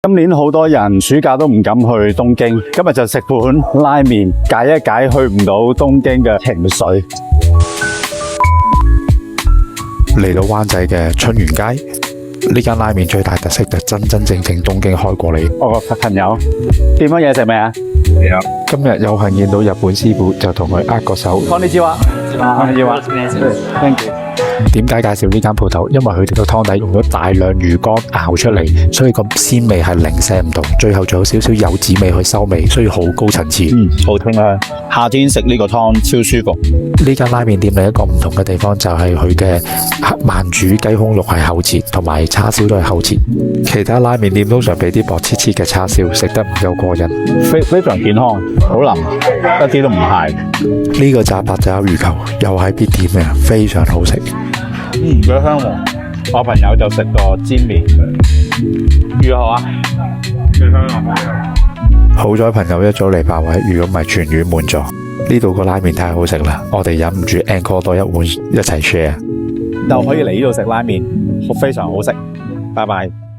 今年好多人暑假都唔敢去東京，今日就食碗拉麵解一解去唔到東京嘅情緒。嚟到灣仔嘅春園街，呢間拉麵最大特色就真真正正東京開過嚟。我個朋友點乜嘢食未啊？今日有幸見到日本師傅，就同佢握個手。こんにちは。Thank you。點解介紹呢間鋪頭？因為佢哋個湯底用咗大量魚乾熬出嚟，所以個鮮味係零舍唔同，最後仲有少少柚子味去收味，所以好高層次。好聽啊！夏天食呢個湯超舒服。呢間拉麵店另一個唔同嘅地方就係佢嘅慢煮雞胸肉係厚切，同埋叉燒都係厚切。其他拉麵店通常俾啲薄切切嘅叉燒，食得唔夠過癮。非常健康，好腍，一啲都唔鹹。呢個炸八爪魚球又係必點嘅，非常好食。幾香喎！我朋友就食過煎麵，如何啊？幾香啊！好彩朋友一早嚟霸位，如果唔係全院滿座。呢度個拉麵太好食啦，我哋忍唔住 encore 多一碗一齊 share。就可以嚟呢度食拉麵，非常好食。拜拜。